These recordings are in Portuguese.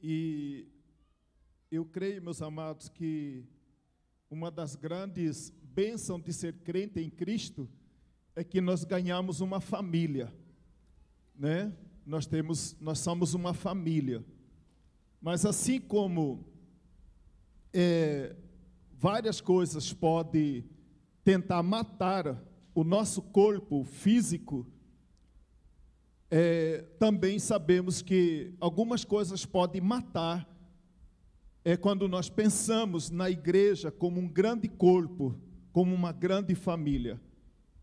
E eu creio, meus amados, que uma das grandes bênçãos de ser crente em Cristo é que nós ganhamos uma família, né? Nós somos uma família. Mas assim como várias coisas podem tentar matar o nosso corpo físico, também sabemos que algumas coisas podem matar quando nós pensamos na igreja como um grande corpo, como uma grande família.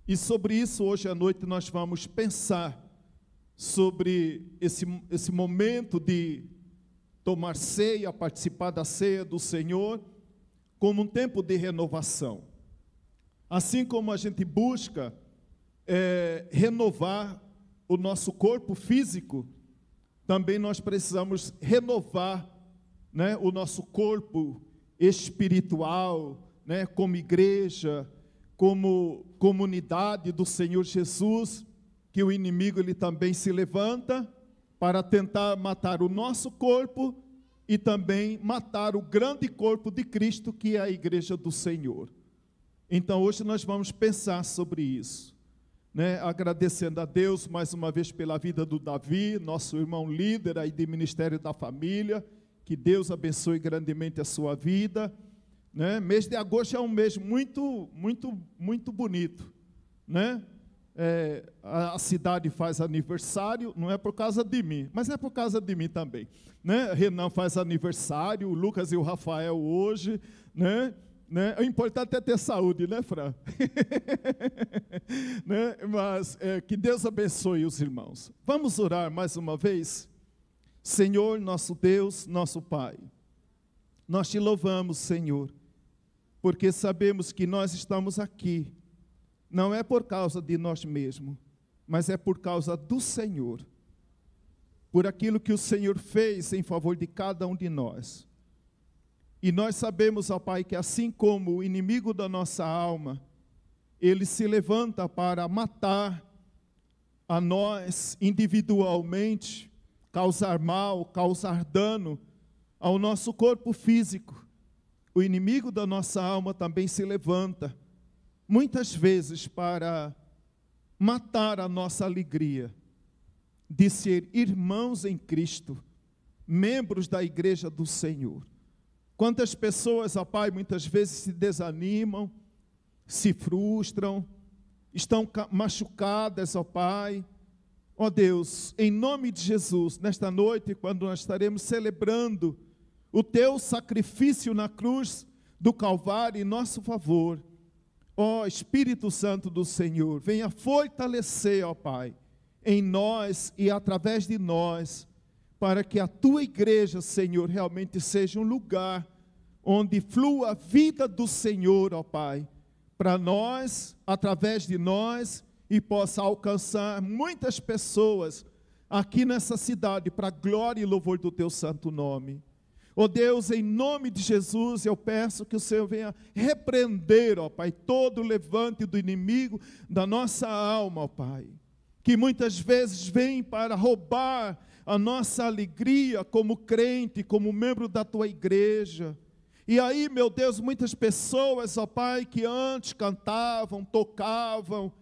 E sobre isso, hoje à noite, nós vamos pensar sobre esse momento de tomar ceia, participar da ceia do Senhor, como um tempo de renovação. Assim como a gente busca renovar o nosso corpo físico, também nós precisamos renovar, né, o nosso corpo espiritual, né, como igreja, como comunidade do Senhor Jesus, que o inimigo ele também se levanta para tentar matar o nosso corpo e também matar o grande corpo de Cristo, que é a igreja do Senhor. Então hoje nós vamos pensar sobre isso, né? Agradecendo a Deus mais uma vez pela vida do Davi, nosso irmão líder aí de Ministério da Família, que Deus abençoe grandemente a sua vida, né? Mês de agosto é um mês muito bonito, né? A cidade faz aniversário, não é por causa de mim, mas é por causa de mim também, né? Renan faz aniversário, o Lucas e o Rafael hoje, né? O importante é ter saúde, né, Fran? Né? Mas que Deus abençoe os irmãos. Vamos orar mais uma vez? Senhor, nosso Deus, nosso Pai, nós te louvamos, Senhor, porque sabemos que nós estamos aqui, não é por causa de nós mesmos, mas é por causa do Senhor, por aquilo que o Senhor fez em favor de cada um de nós. E nós sabemos, ó Pai, que assim como o inimigo da nossa alma, ele se levanta para matar a nós individualmente, causar mal, causar dano ao nosso corpo físico, o inimigo da nossa alma também se levanta, muitas vezes para matar a nossa alegria de ser irmãos em Cristo, membros da igreja do Senhor. Quantas pessoas, ó Pai, muitas vezes se desanimam, se frustram, estão machucadas, ó Pai. Ó Deus, em nome de Jesus, nesta noite, quando nós estaremos celebrando o Teu sacrifício na cruz do Calvário em nosso favor, ó Espírito Santo do Senhor, venha fortalecer, ó Pai, em nós e através de nós, para que a Tua igreja, Senhor, realmente seja um lugar onde flua a vida do Senhor, ó Pai, para nós, através de nós, e possa alcançar muitas pessoas aqui nessa cidade, para a glória e louvor do Teu santo nome. Ó Deus, em nome de Jesus, eu peço que o Senhor venha repreender, ó Pai, todo o levante do inimigo da nossa alma, ó Pai, que muitas vezes vem para roubar a nossa alegria como crente, como membro da Tua igreja. E aí, meu Deus, muitas pessoas, ó Pai, que antes cantavam, tocavam,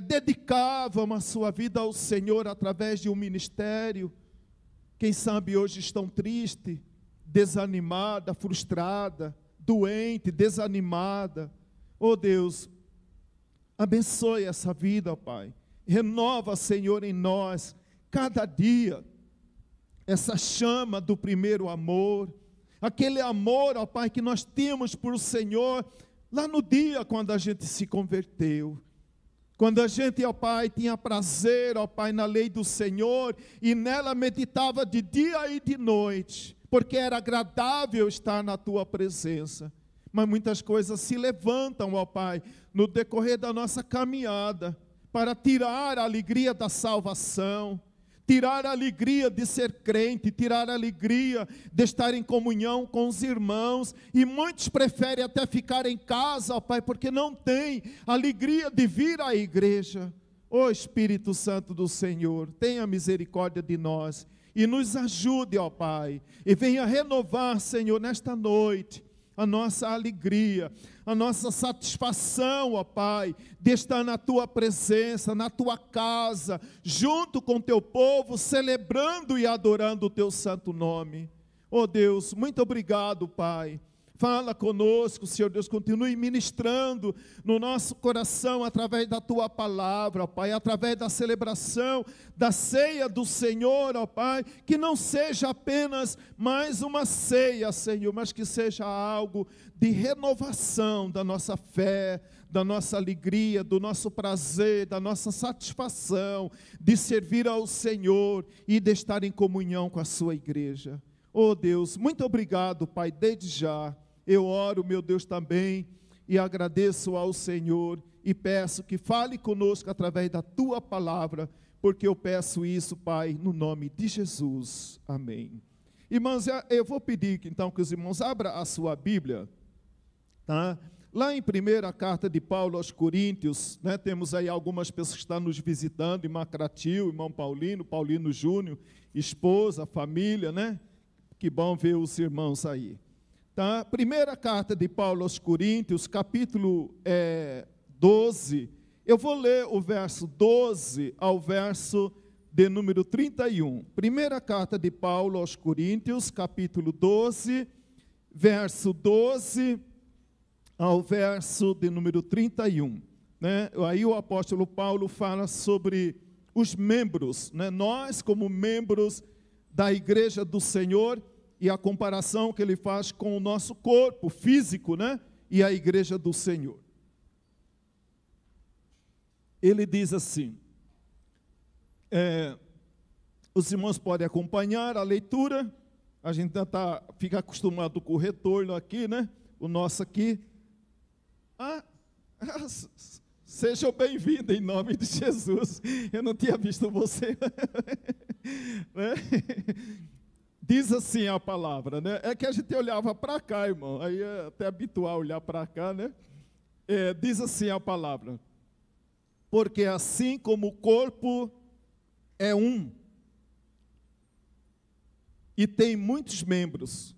dedicavam a sua vida ao Senhor através de um ministério, quem sabe hoje estão tristes, desanimada, frustrada, doente, desanimada. Oh Deus, abençoe essa vida, ó Pai, renova, Senhor, em nós, cada dia, essa chama do primeiro amor, aquele amor, ó Pai, que nós temos por o Senhor, lá no dia quando a gente se converteu, quando a gente, ó Pai, tinha prazer, ó Pai, na lei do Senhor, e nela meditava de dia e de noite, porque era agradável estar na Tua presença. Mas muitas coisas se levantam, ó Pai, no decorrer da nossa caminhada, para tirar a alegria da salvação, tirar a alegria de ser crente, tirar a alegria de estar em comunhão com os irmãos, e muitos preferem até ficar em casa, ó Pai, porque não tem alegria de vir à igreja. Ó Espírito Santo do Senhor, tenha misericórdia de nós, e nos ajude, ó Pai, e venha renovar, Senhor, nesta noite, a nossa alegria, a nossa satisfação, ó Pai, de estar na Tua presença, na Tua casa, junto com Teu povo, celebrando e adorando o Teu santo nome. Ó Deus, muito obrigado, Pai. Fala conosco, Senhor Deus, continue ministrando no nosso coração através da Tua palavra, ó Pai, através da celebração da ceia do Senhor, ó Pai, que não seja apenas mais uma ceia, Senhor, mas que seja algo de renovação da nossa fé, da nossa alegria, do nosso prazer, da nossa satisfação de servir ao Senhor e de estar em comunhão com a Sua igreja. Oh Deus, muito obrigado, Pai, desde já. Eu oro, meu Deus, também, e agradeço ao Senhor, e peço que fale conosco através da Tua palavra, porque eu peço isso, Pai, no nome de Jesus. Amém. Irmãos, eu vou pedir, então, que os irmãos abram a sua Bíblia, tá? Lá em primeira carta de Paulo aos Coríntios, né, temos aí algumas pessoas que estão nos visitando, irmã Cratil, irmão Paulino, Paulino Júnior, esposa, família, né? Que bom ver os irmãos aí. Tá? Primeira carta de Paulo aos Coríntios, capítulo 12, eu vou ler o verso 12 ao verso de número 31. Primeira carta de Paulo aos Coríntios, capítulo 12, verso 12 ao verso de número 31. Né? Aí o apóstolo Paulo fala sobre os membros, né? Nós como membros da igreja do Senhor, e a comparação que ele faz com o nosso corpo físico, né? E a igreja do Senhor. Ele diz assim, os irmãos podem acompanhar a leitura, a gente fica acostumado com o retorno aqui, né? O nosso aqui. Sejam bem-vindos em nome de Jesus. Eu não tinha visto você. Né? Diz assim a palavra, né? É que a gente olhava para cá, irmão, aí é até habitual olhar para cá, né? Diz assim a palavra, porque assim como o corpo é um, e tem muitos membros,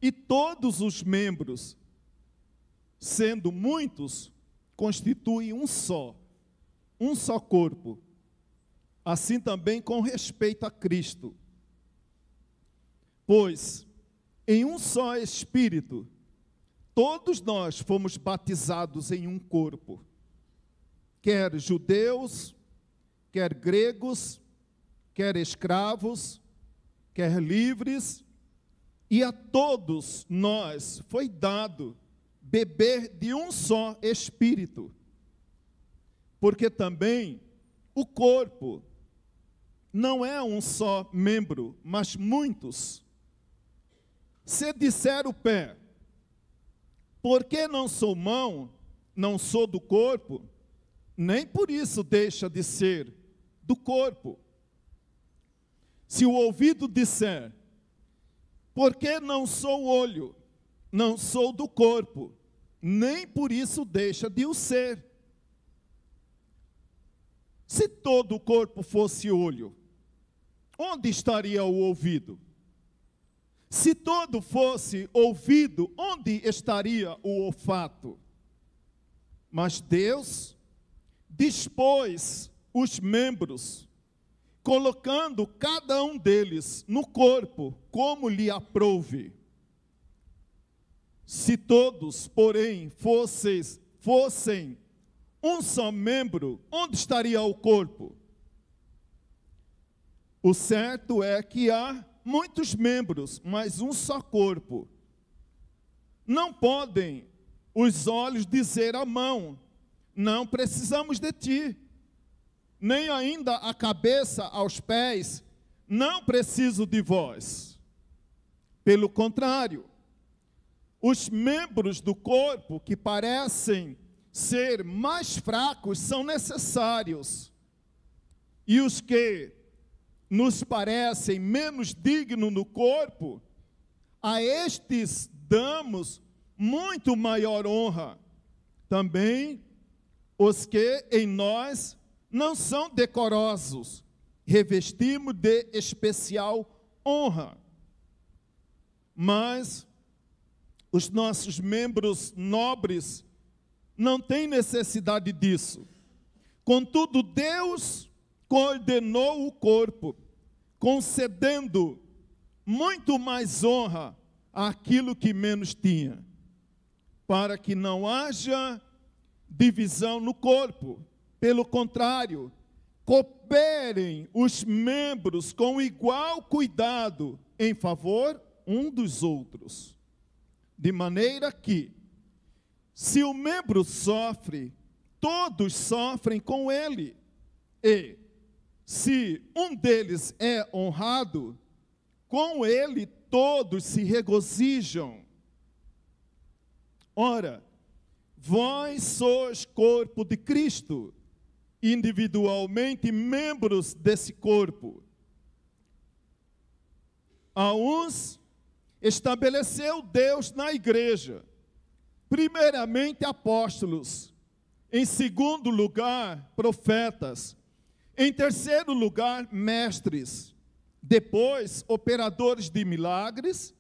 e todos os membros, sendo muitos, constituem um só corpo, assim também com respeito a Cristo. Pois, em um só Espírito, todos nós fomos batizados em um corpo, quer judeus, quer gregos, quer escravos, quer livres, e a todos nós foi dado beber de um só Espírito, porque também o corpo não é um só membro, mas muitos. Se disser o pé, por que não sou mão, não sou do corpo, nem por isso deixa de ser do corpo. Se o ouvido disser, por que não sou olho, não sou do corpo, nem por isso deixa de o ser. Se todo o corpo fosse olho, onde estaria o ouvido? Se todo fosse ouvido, onde estaria o olfato? Mas Deus dispôs os membros, colocando cada um deles no corpo, como lhe aprouve. Se todos, porém, fossem um só membro, onde estaria o corpo? O certo é que há muitos membros, mas um só corpo. Não podem os olhos dizer à mão, não precisamos de ti, nem ainda a cabeça aos pés, não preciso de vós. Pelo contrário, os membros do corpo que parecem ser mais fracos são necessários, e os que nos parecem menos dignos no corpo, a estes damos muito maior honra. Também os que em nós não são decorosos, revestimos de especial honra. Mas os nossos membros nobres não têm necessidade disso. Contudo, Deus coordenou o corpo, concedendo muito mais honra àquilo que menos tinha, para que não haja divisão no corpo. Pelo contrário, cooperem os membros com igual cuidado em favor um dos outros. De maneira que, se o membro sofre, todos sofrem com ele. E, se um deles é honrado, com ele todos se regozijam. Ora, vós sois corpo de Cristo, individualmente membros desse corpo. A uns estabeleceu Deus na igreja, primeiramente apóstolos, em segundo lugar profetas, em terceiro lugar mestres, depois operadores de milagres,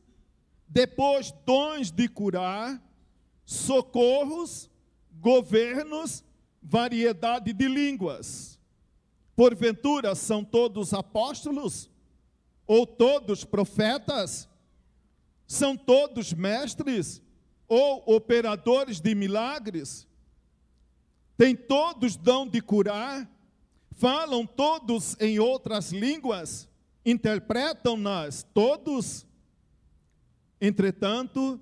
depois dons de curar, socorros, governos, variedade de línguas. Porventura são todos apóstolos? Ou todos profetas? São todos mestres? Ou operadores de milagres? Têm todos dom de curar? Falam todos em outras línguas? Interpretam-nas todos? Entretanto,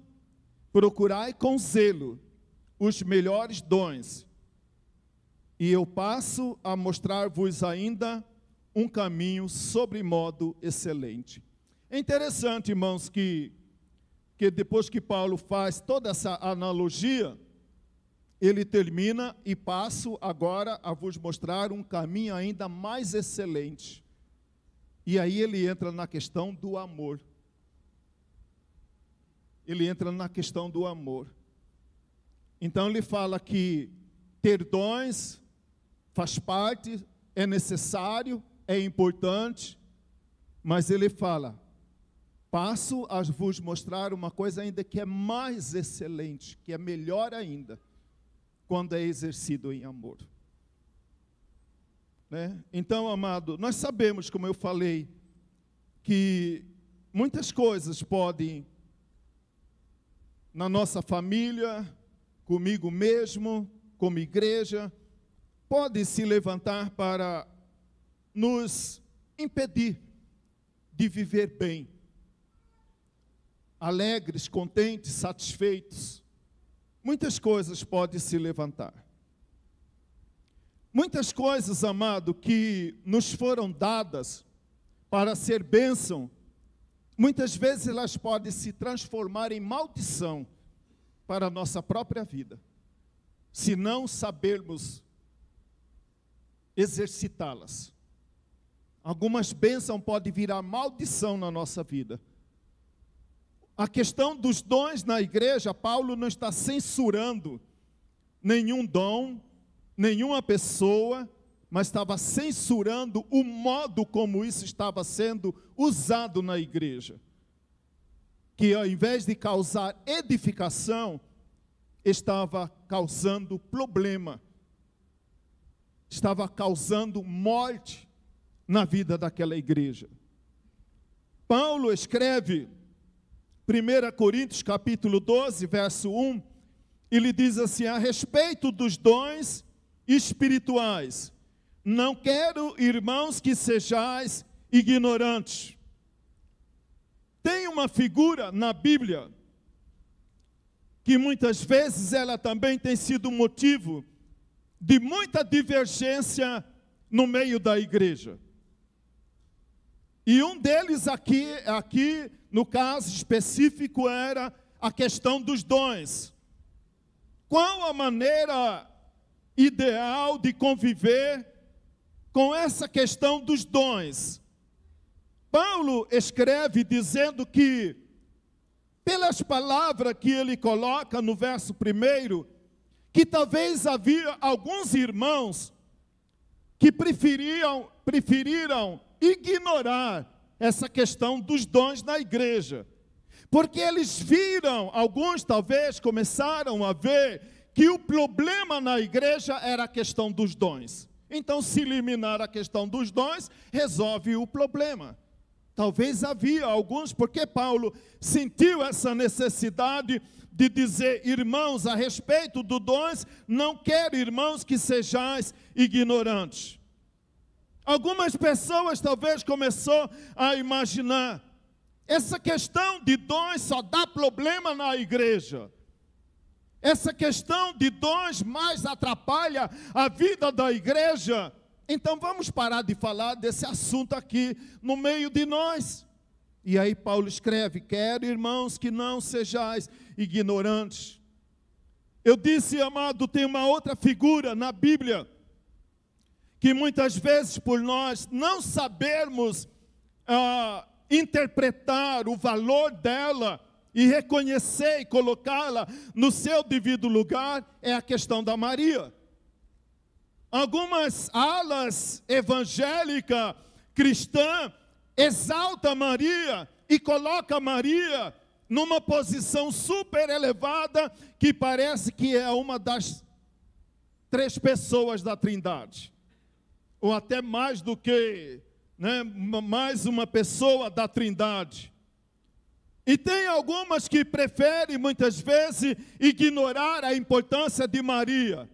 procurai com zelo os melhores dons, e eu passo a mostrar-vos ainda um caminho sobre modo excelente. É interessante, irmãos, que depois que Paulo faz toda essa analogia, ele termina e passo agora a vos mostrar um caminho ainda mais excelente. E aí ele entra na questão do amor. Ele entra na questão do amor. Então ele fala que ter dons faz parte, é necessário, é importante, mas ele fala, passo a vos mostrar uma coisa ainda que é mais excelente, que é melhor ainda, quando é exercido em amor. Né? Então, amado, nós sabemos, como eu falei, que muitas coisas podem, na nossa família, comigo mesmo, como igreja, podem se levantar para nos impedir de viver bem, alegres, contentes, satisfeitos. Muitas coisas podem se levantar. Muitas coisas, amado, que nos foram dadas para ser bênção, muitas vezes elas podem se transformar em maldição para a nossa própria vida, se não sabermos exercitá-las. Algumas bênçãos podem virar maldição na nossa vida. A questão dos dons na igreja, Paulo não está censurando nenhum dom, nenhuma pessoa, mas estava censurando o modo como isso estava sendo usado na igreja. Que ao invés de causar edificação, estava causando problema. Estava causando morte na vida daquela igreja. Paulo escreve 1 Coríntios capítulo 12, verso 1, ele diz assim, a respeito dos dons espirituais, não quero, irmãos, que sejais ignorantes. Tem uma figura na Bíblia, que muitas vezes ela também tem sido motivo de muita divergência no meio da igreja. E um deles aqui no caso específico, era a questão dos dons. Qual a maneira ideal de conviver com essa questão dos dons? Paulo escreve dizendo que, pelas palavras que ele coloca no verso 1, que talvez havia alguns irmãos que preferiram ignorar essa questão dos dons na igreja. Porque eles viram, alguns talvez começaram a ver que o problema na igreja era a questão dos dons. Então, se eliminar a questão dos dons, resolve o problema. Talvez havia alguns, porque Paulo sentiu essa necessidade de dizer, irmãos, a respeito dos dons, não quero, irmãos, que sejais ignorantes. Algumas pessoas talvez começou a imaginar, essa questão de dons só dá problema na igreja. Essa questão de dons mais atrapalha a vida da igreja. Então vamos parar de falar desse assunto aqui no meio de nós. E aí Paulo escreve, quero, irmãos, que não sejais ignorantes. Eu disse, amado, tem uma outra figura na Bíblia, que muitas vezes por nós não sabermos interpretar o valor dela, e reconhecer e colocá-la no seu devido lugar, é a questão da Maria. Algumas alas evangélicas, cristã, exalta Maria e coloca Maria numa posição super elevada, que parece que é uma das 3 pessoas da Trindade, ou até mais do que, mais uma pessoa da Trindade. E tem algumas que preferem, muitas vezes, ignorar a importância de Maria.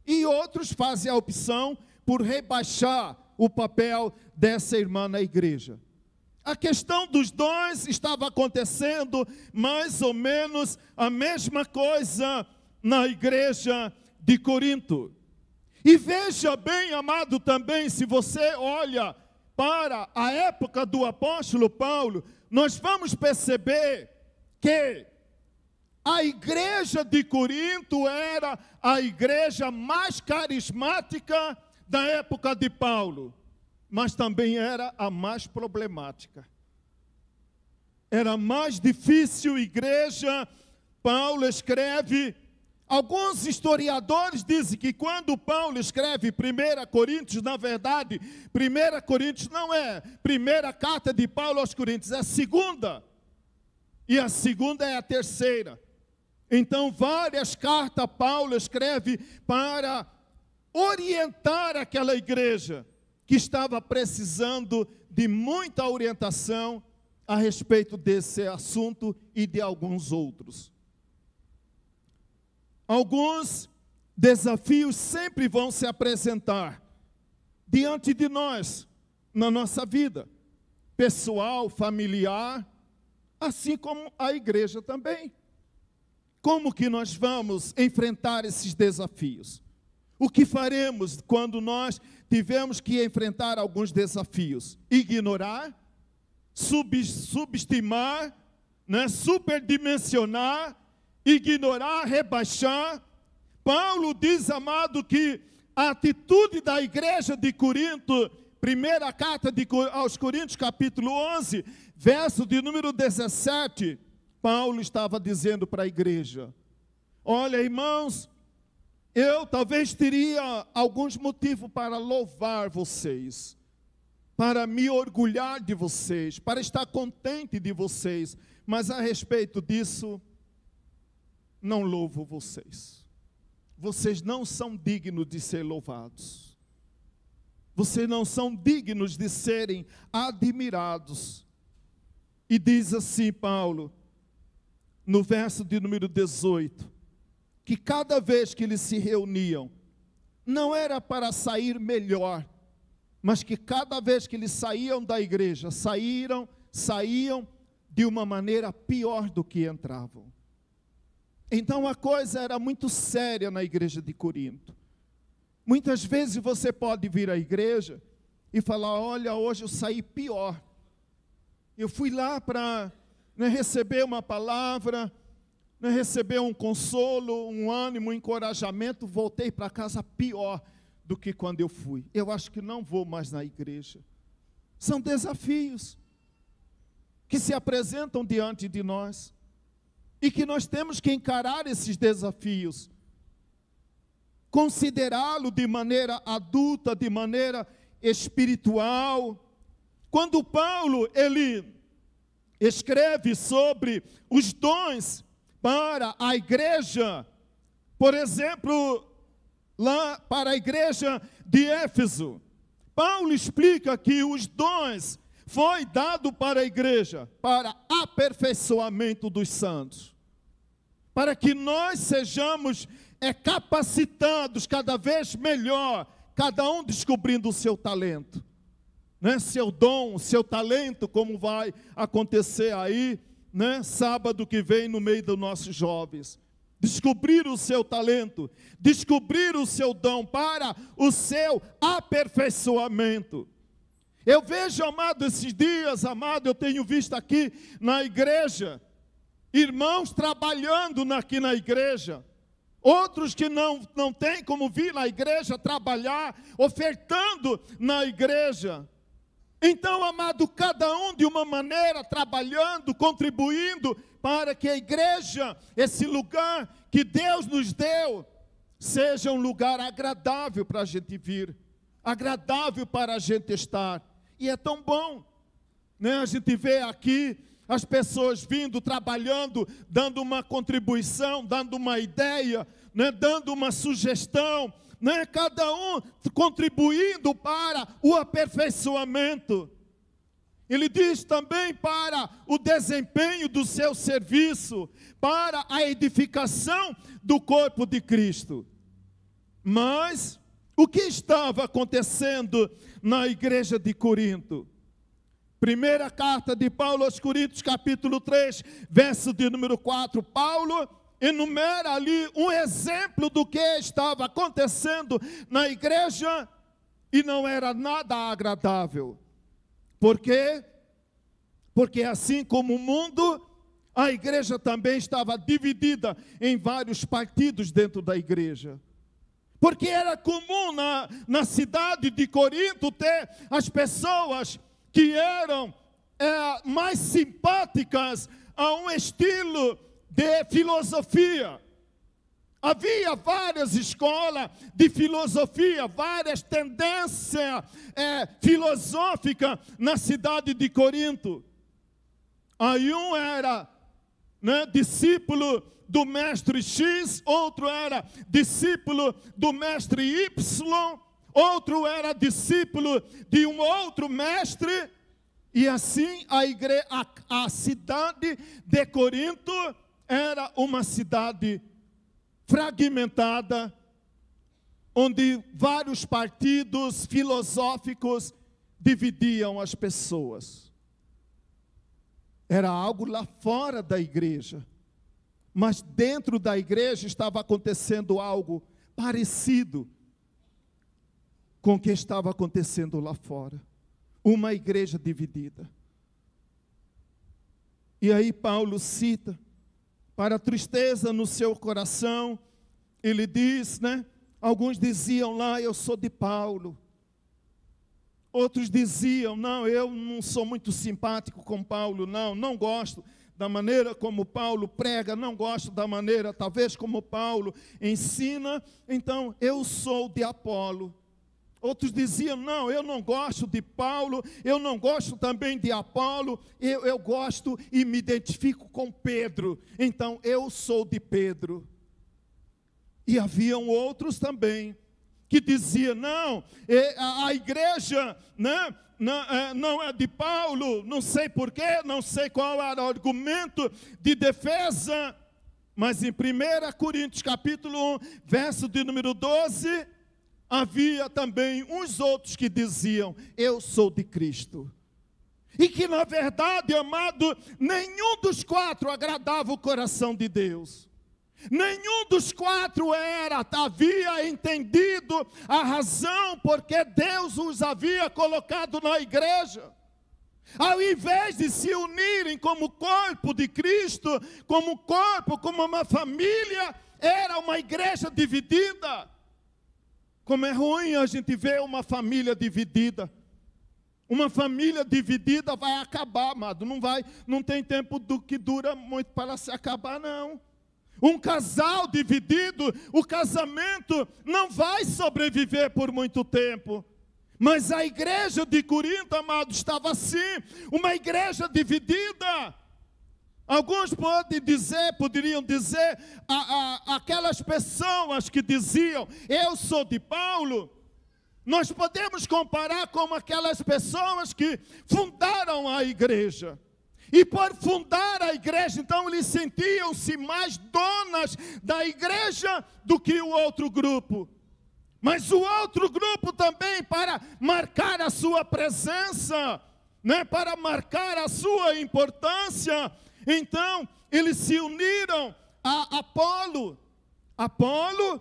E outros fazem a opção por rebaixar o papel dessa irmã na igreja. A questão dos dons estava acontecendo mais ou menos a mesma coisa na igreja de Corinto. E veja bem, amado, também, se você olha para a época do apóstolo Paulo, nós vamos perceber que a igreja de Corinto era a igreja mais carismática da época de Paulo, mas também era a mais problemática. Era a mais difícil igreja. Paulo escreve, alguns historiadores dizem que quando Paulo escreve 1 Coríntios, na verdade, 1 Coríntios não é primeira carta de Paulo aos Coríntios, é a segunda. E a segunda é a terceira. Então, várias cartas Paulo escreve para orientar aquela igreja que estava precisando de muita orientação a respeito desse assunto e de alguns outros. Alguns desafios sempre vão se apresentar diante de nós, na nossa vida, pessoal, familiar, assim como a igreja também. Como que nós vamos enfrentar esses desafios? O que faremos quando nós tivermos que enfrentar alguns desafios? Ignorar, subestimar, superdimensionar, ignorar, rebaixar. Paulo diz, amado, que a atitude da igreja de Corinto, primeira carta aos Coríntios, capítulo 11, verso de número 17, Paulo estava dizendo para a igreja, olha, irmãos, eu talvez teria alguns motivos para louvar vocês, para me orgulhar de vocês, para estar contente de vocês, mas a respeito disso, não louvo vocês. Vocês não são dignos de ser louvados. Vocês não são dignos de serem admirados. E diz assim Paulo, no verso de número 18, que cada vez que eles se reuniam, não era para sair melhor, mas que cada vez que eles saíam da igreja, saíam de uma maneira pior do que entravam. Então a coisa era muito séria na igreja de Corinto. Muitas vezes você pode vir à igreja e falar, olha, hoje eu saí pior. Eu fui lá para receber uma palavra, receber um consolo, um ânimo, um encorajamento, voltei para casa pior do que quando eu fui. Eu acho que não vou mais na igreja. São desafios que se apresentam diante de nós e que nós temos que encarar esses desafios considerá-lo de maneira adulta, de maneira espiritual. Quando Paulo, ele escreve sobre os dons para a igreja, por exemplo, lá para a igreja de Éfeso, Paulo explica que os dons foi dado para a igreja, para aperfeiçoamento dos santos, para que nós sejamos capacitados cada vez melhor, cada um descobrindo o seu talento, né? Seu dom, seu talento, como vai acontecer aí, né? Sábado que vem no meio dos nossos jovens. Descobrir o seu talento, descobrir o seu dom para o seu aperfeiçoamento. Eu vejo, amado, esses dias, amado, eu tenho visto aqui na igreja, irmãos trabalhando aqui na igreja, outros que não têm como vir na igreja trabalhar, ofertando na igreja. Então, amado, cada um de uma maneira, trabalhando, contribuindo, para que a igreja, esse lugar que Deus nos deu, seja um lugar agradável para a gente vir, agradável para a gente estar. E é tão bom, né? A gente vê aqui as pessoas vindo, trabalhando, dando uma contribuição, dando uma ideia, né? Dando uma sugestão, né? Cada um contribuindo para o aperfeiçoamento. Ele diz também para o desempenho do seu serviço, para a edificação do corpo de Cristo. Mas o que estava acontecendo na igreja de Corinto? Primeira carta de Paulo aos Coríntios, capítulo 3, verso de número 4. Paulo enumera ali um exemplo do que estava acontecendo na igreja e não era nada agradável. Por quê? Porque assim como o mundo, a igreja também estava dividida em vários partidos dentro da igreja. Porque era comum na cidade de Corinto ter as pessoas que eram mais simpáticas a um estilo de filosofia. Havia várias escolas de filosofia, várias tendências filosóficas na cidade de Corinto. Aí um era, né, discípulo do mestre X, outro era discípulo do mestre Y, outro era discípulo de um outro mestre, e assim a cidade de Corinto era uma cidade fragmentada, onde vários partidos filosóficos dividiam as pessoas. Era algo lá fora da igreja, mas dentro da igreja estava acontecendo algo parecido com o que estava acontecendo lá fora. Uma igreja dividida. E aí Paulo cita, para a tristeza no seu coração, ele diz, né? Alguns diziam lá, eu sou de Paulo. Outros diziam, não, eu não sou muito simpático com Paulo, não gosto da maneira como Paulo prega, não gosto da maneira, talvez, como Paulo ensina, então eu sou de Apolo. Outros diziam, não, eu não gosto de Paulo, eu não gosto também de Apolo, eu gosto e me identifico com Pedro, então eu sou de Pedro. E haviam outros também, que diziam, não, a igreja, né, não é de Paulo, não sei porquê, não sei qual era o argumento de defesa, mas em 1 Coríntios capítulo 1, verso de número 12, havia também uns outros que diziam, eu sou de Cristo. E que na verdade, amado, nenhum dos quatro agradava o coração de Deus. Nenhum dos quatro havia entendido a razão porque Deus os havia colocado na igreja. Ao invés de se unirem como corpo de Cristo, como corpo, como uma família, era uma igreja dividida. Como é ruim a gente ver uma família dividida. Uma família dividida vai acabar, amado. Não tem tempo do que dura muito para se acabar, não. Um casal dividido, o casamento não vai sobreviver por muito tempo. Mas a igreja de Corinto, amado, estava assim, uma igreja dividida. Alguns poderiam dizer, aquelas pessoas que diziam, eu sou de Paulo, nós podemos comparar com aquelas pessoas que fundaram a igreja. E por fundar a igreja, então eles sentiam-se mais donas da igreja do que o outro grupo. Mas o outro grupo também, para marcar a sua presença, né, para marcar a sua importância, então eles se uniram a Apolo. Apolo,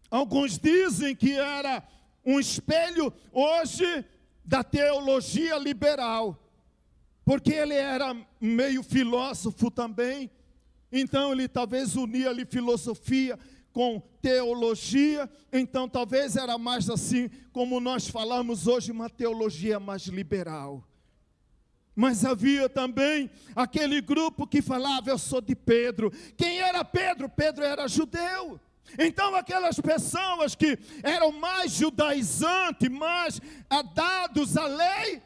alguns dizem que era um espelho hoje da teologia liberal. Porque ele era meio filósofo também, então ele talvez unia ali filosofia com teologia, então talvez era mais assim, como nós falamos hoje, uma teologia mais liberal. Mas havia também aquele grupo que falava, eu sou de Pedro. Quem era Pedro? Pedro era judeu. Então aquelas pessoas que eram mais judaizantes, mais dados à lei,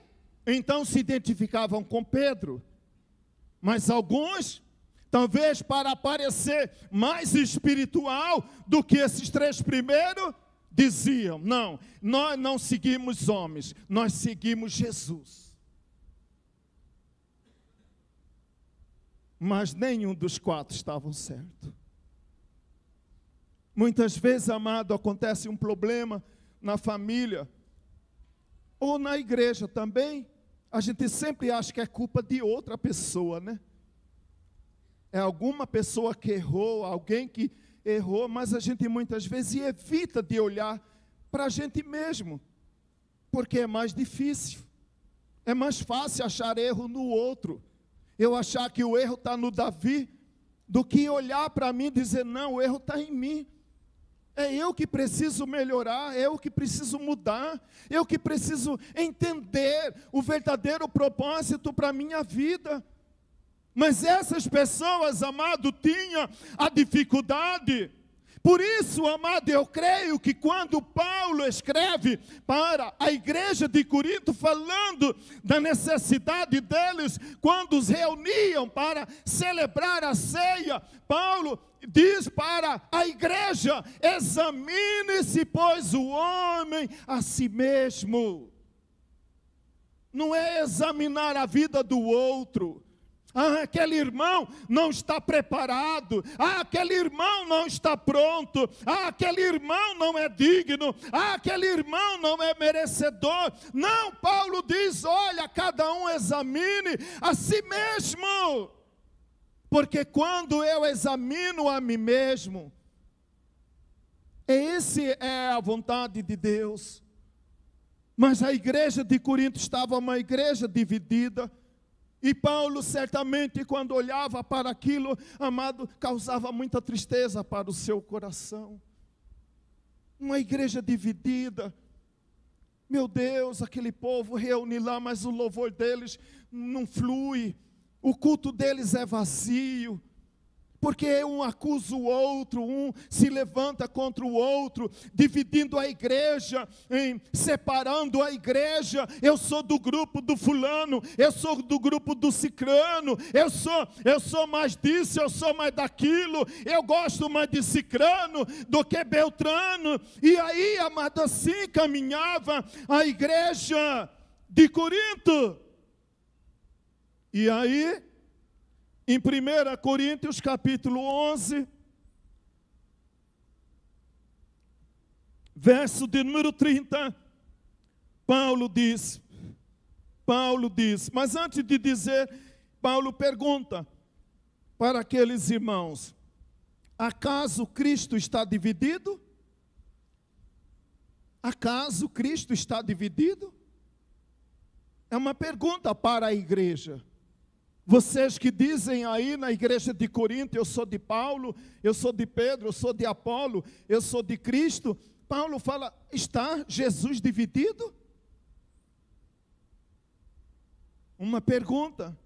então se identificavam com Pedro. Mas alguns, talvez para parecer mais espiritual do que esses três primeiros, diziam, não, nós não seguimos homens, nós seguimos Jesus. Mas nenhum dos quatro estavam certo. Muitas vezes, amado, acontece um problema na família, ou na igreja também. A gente sempre acha que é culpa de outra pessoa, né? É alguma pessoa que errou, alguém que errou, mas a gente muitas vezes evita de olhar para a gente mesmo, porque é mais difícil. É mais fácil achar erro no outro. Eu achar que o erro está no Davi, do que olhar para mim e dizer, não, o erro está em mim. É eu que preciso melhorar, é eu que preciso mudar, eu que preciso entender o verdadeiro propósito para a minha vida. Mas essas pessoas, amado, tinham a dificuldade. Por isso, amado, eu creio que quando Paulo escreve para a igreja de Corinto, falando da necessidade deles, quando os reuniam para celebrar a ceia, Paulo diz para a igreja, examine-se, pois, o homem a si mesmo. Não é examinar a vida do outro. Aquele irmão não está preparado. Aquele irmão não está pronto. Aquele irmão não é digno. Aquele irmão não é merecedor. Não, Paulo diz, olha, cada um examine a si mesmo. Porque quando eu examino a mim mesmo, essa é a vontade de Deus. Mas a igreja de Corinto estava uma igreja dividida. E Paulo certamente quando olhava para aquilo, amado, causava muita tristeza para o seu coração. Uma igreja dividida. Meu Deus, aquele povo reúne lá, mas o louvor deles não flui. O culto deles é vazio. Porque um acusa o outro, um se levanta contra o outro, dividindo a igreja, separando a igreja. Eu sou do grupo do fulano, eu sou do grupo do cicrano, eu sou mais disso, eu sou mais daquilo, eu gosto mais de cicrano do que beltrano. E aí, amado, assim caminhava a igreja de Corinto. E aí, em 1 Coríntios capítulo 11, verso de número 30, Paulo diz, mas antes de dizer, Paulo pergunta para aqueles irmãos, acaso Cristo está dividido? Acaso Cristo está dividido? É uma pergunta para a igreja. Vocês que dizem aí na igreja de Corinto, eu sou de Paulo, eu sou de Pedro, eu sou de Apolo, eu sou de Cristo. Paulo fala, está Jesus dividido? Uma pergunta.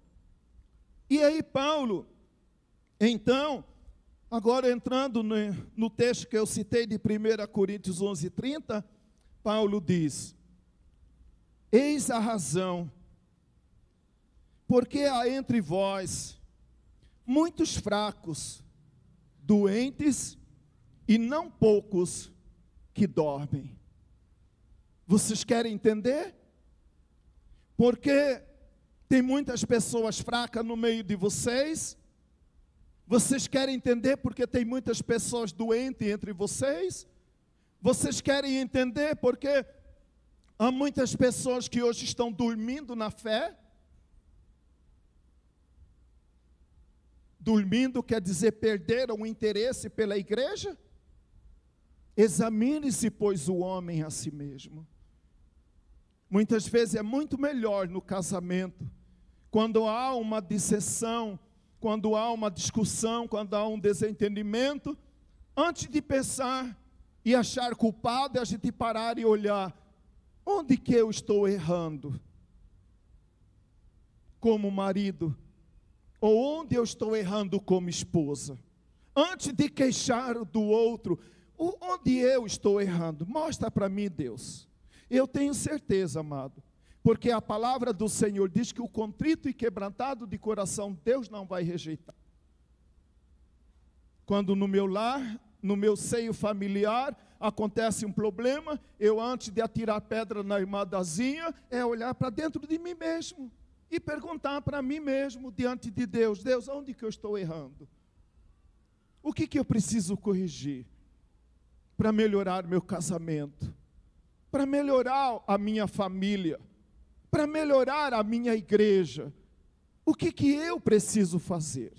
E aí Paulo, então, Agora, entrando no texto que eu citei de 1 Coríntios 11:30, Paulo diz: eis a razão, porque há entre vós muitos fracos, doentes e não poucos que dormem. Vocês querem entender? Porque tem muitas pessoas fracas no meio de vocês. Vocês querem entender porque tem muitas pessoas doentes entre vocês? Vocês querem entender porque há muitas pessoas que hoje estão dormindo na fé? Dormindo quer dizer perderam o interesse pela igreja? Examine-se, pois, o homem a si mesmo. Muitas vezes é muito melhor no casamento, quando há uma dissensão, quando há uma discussão, quando há um desentendimento, antes de pensar e achar culpado, a gente parar e olhar, onde que eu estou errando? Como marido, ou onde eu estou errando como esposa? Antes de queixar do outro, onde eu estou errando? Mostra para mim, Deus. Eu tenho certeza, amado, porque a palavra do Senhor diz que o contrito e quebrantado de coração, Deus não vai rejeitar. Quando no meu lar, no meu seio familiar, acontece um problema, eu antes de atirar pedra na irmã Dazinha, é olhar para dentro de mim mesmo e perguntar para mim mesmo, diante de Deus: Deus, onde que eu estou errando? O que eu preciso corrigir para melhorar meu casamento, para melhorar a minha família, para melhorar a minha igreja? O que eu preciso fazer?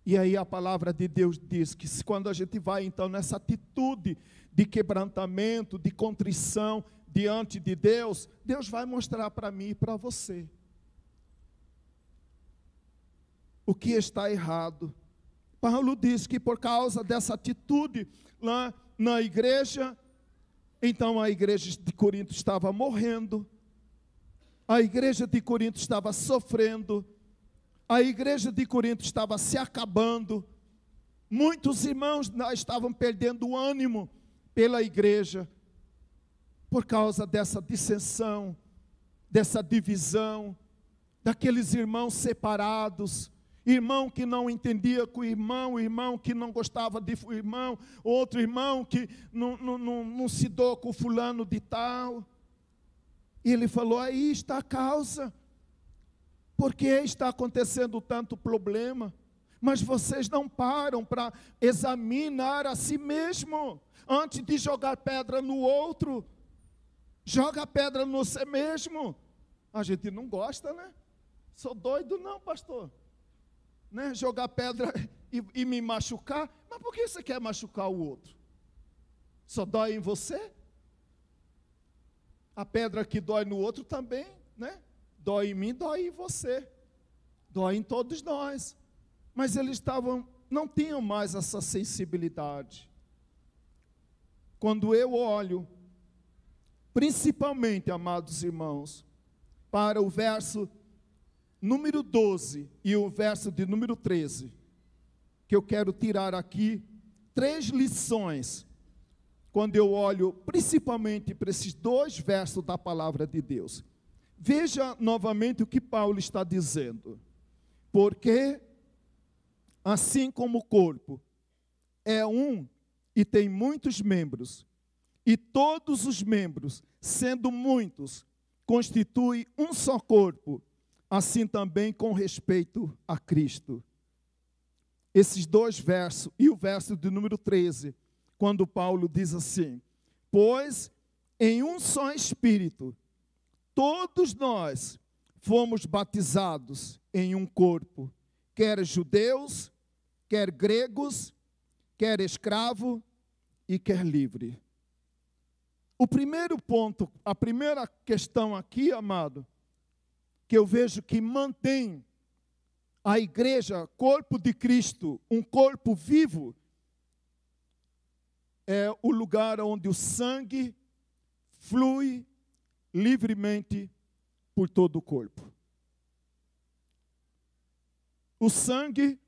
E aí a palavra de Deus diz que quando a gente vai então nessa atitude de quebrantamento, de contrição diante de Deus, Deus vai mostrar para mim e para você o que está errado. Paulo diz que por causa dessa atitude lá na igreja, então a igreja de Corinto estava morrendo, a igreja de Corinto estava sofrendo, a igreja de Corinto estava se acabando, muitos irmãos estavam perdendo o ânimo pela igreja, por causa dessa dissensão, dessa divisão, daqueles irmãos separados, irmão que não entendia com o irmão que não gostava de irmão, outro irmão que não se dou com fulano de tal. E ele falou: aí está a causa, porque está acontecendo tanto problema, mas vocês não param para examinar a si mesmo, antes de jogar pedra no outro, joga pedra no você mesmo. A gente não gosta, né? Sou doido não, pastor, né? Jogar pedra e me machucar. Mas por que você quer machucar o outro? Só dói em você? A pedra que dói no outro também, né? Dói em mim, dói em você, dói em todos nós. Mas eles não tinham mais essa sensibilidade. Quando eu olho, principalmente, amados irmãos, para o verso número 12 e o verso de número 13, que eu quero tirar aqui 3 lições, quando eu olho principalmente para esses 2 versos da palavra de Deus. Veja novamente o que Paulo está dizendo. Porque, assim como o corpo é um e tem muitos membros, e todos os membros, sendo muitos, constituem um só corpo, assim também com respeito a Cristo. Esses 2 versos, e o verso de número 13, quando Paulo diz assim: pois em um só Espírito, todos nós fomos batizados em um corpo, quer judeus, quer gregos, quer escravo e quer livre. O primeiro ponto, a primeira questão aqui, amado, que eu vejo que mantém a igreja, corpo de Cristo, um corpo vivo, é o lugar onde o sangue flui livremente por todo o corpo. O sangue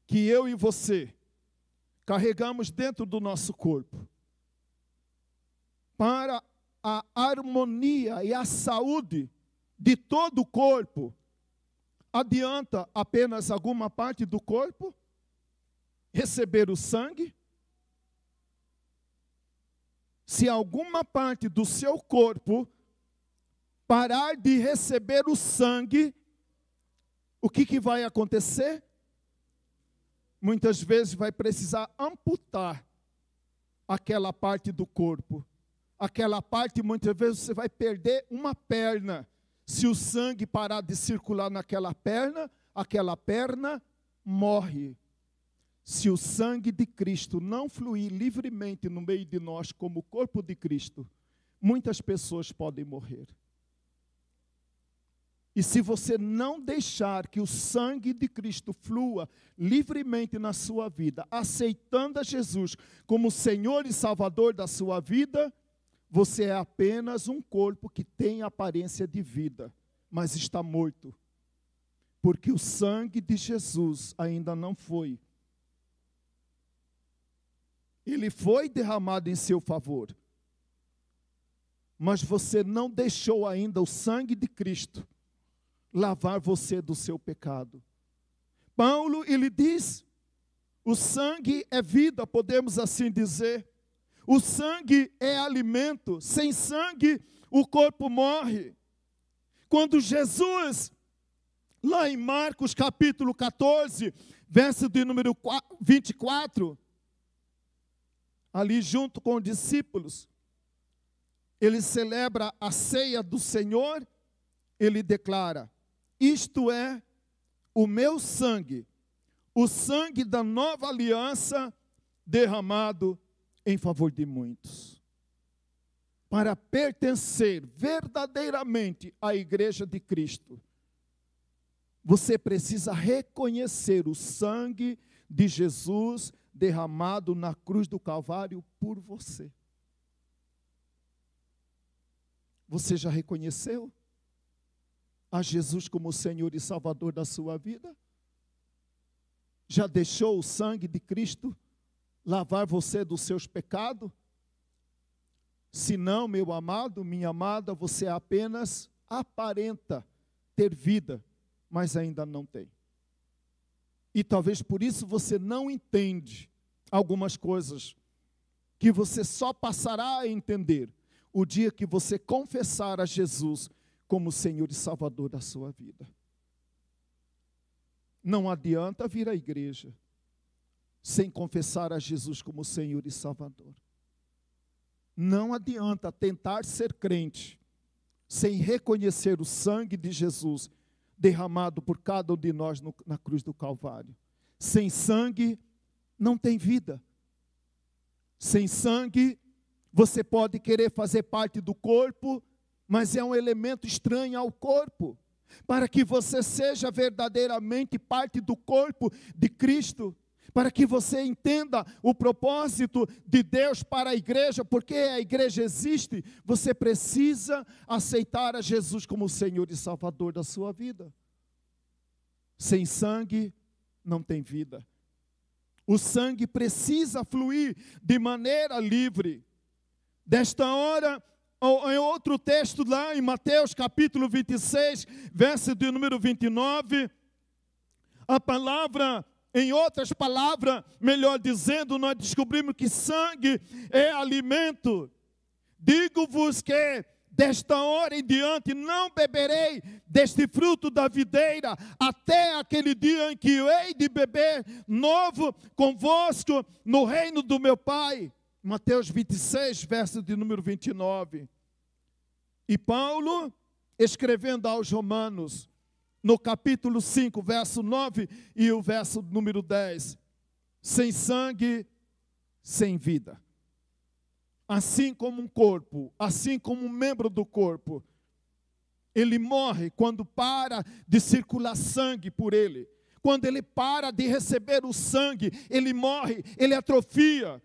que eu e você carregamos dentro do nosso corpo, para a harmonia e a saúde de todo o corpo, adianta apenas alguma parte do corpo receber o sangue? Se alguma parte do seu corpo parar de receber o sangue, o que vai acontecer? Muitas vezes vai precisar amputar aquela parte do corpo. Aquela parte, muitas vezes, você vai perder uma perna. Se o sangue parar de circular naquela perna, aquela perna morre. Se o sangue de Cristo não fluir livremente no meio de nós, como o corpo de Cristo, muitas pessoas podem morrer. E se você não deixar que o sangue de Cristo flua livremente na sua vida, aceitando a Jesus como Senhor e Salvador da sua vida, você é apenas um corpo que tem aparência de vida, mas está morto. Porque o sangue de Jesus ainda não foi. Ele foi derramado em seu favor. Mas você não deixou ainda o sangue de Cristo lavar você do seu pecado. Paulo, ele diz, o sangue é vida, podemos assim dizer. O sangue é alimento, sem sangue o corpo morre. Quando Jesus, lá em Marcos capítulo 14, verso de número 24, ali junto com os discípulos, ele celebra a ceia do Senhor, ele declara, isto é o meu sangue, o sangue da nova aliança derramado em favor de muitos. Para pertencer verdadeiramente à igreja de Cristo, você precisa reconhecer o sangue de Jesus derramado na cruz do Calvário por você. Você já reconheceu a Jesus como Senhor e Salvador da sua vida? Já deixou o sangue de Cristo lavar você dos seus pecados? Se não, meu amado, minha amada, você apenas aparenta ter vida, mas ainda não tem. E talvez por isso você não entende algumas coisas que você só passará a entender o dia que você confessar a Jesus como Senhor e Salvador da sua vida. Não adianta vir à igreja sem confessar a Jesus como Senhor e Salvador. Não adianta tentar ser crente sem reconhecer o sangue de Jesus derramado por cada um de nós na cruz do Calvário. Sem sangue não tem vida. Sem sangue você pode querer fazer parte do corpo, mas é um elemento estranho ao corpo. Para que você seja verdadeiramente parte do corpo de Cristo, para que você entenda o propósito de Deus para a igreja, porque a igreja existe, você precisa aceitar a Jesus como Senhor e Salvador da sua vida. Sem sangue não tem vida. O sangue precisa fluir de maneira livre. Desta hora, em outro texto lá em Mateus capítulo 26, verso de número 29, a palavra, em outras palavras, melhor dizendo, nós descobrimos que sangue é alimento. Digo-vos que desta hora em diante não beberei deste fruto da videira, até aquele dia em que eu hei de beber novo convosco no reino do meu Pai. Mateus 26, verso de número 29. E Paulo, escrevendo aos Romanos, no capítulo 5, verso 9 e o verso número 10. Sem sangue, sem vida. Assim como um corpo, assim como um membro do corpo, ele morre quando para de circular sangue por ele. Quando ele para de receber o sangue, ele morre, ele atrofia.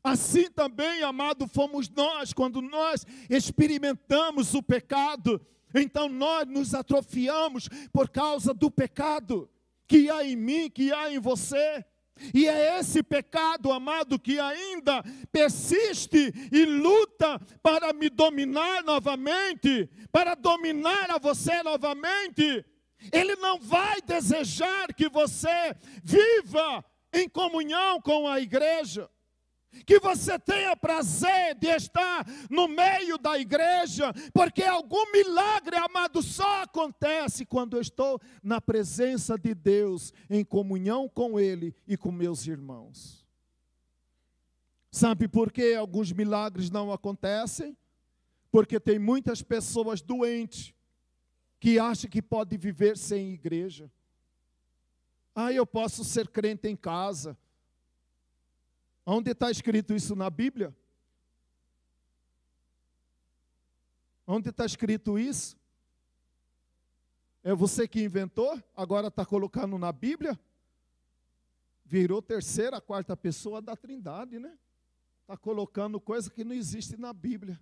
Assim também, amado, fomos nós, quando nós experimentamos o pecado, então nós nos atrofiamos por causa do pecado. que há em mim, que há em você. E é esse pecado, amado, que ainda persiste e luta para me dominar novamente, para dominar a você novamente. Ele não vai desejar que você viva em comunhão com a igreja, que você tenha prazer de estar no meio da igreja, porque algum milagre, amado, só acontece quando eu estou na presença de Deus, em comunhão com Ele e com meus irmãos. Sabe por que alguns milagres não acontecem? Porque tem muitas pessoas doentes que acham que pode viver sem igreja. Eu posso ser crente em casa. Onde está escrito isso na Bíblia? Onde está escrito isso? É você que inventou? Agora está colocando na Bíblia? Virou terceira, quarta pessoa da Trindade, né? Está colocando coisa que não existe na Bíblia.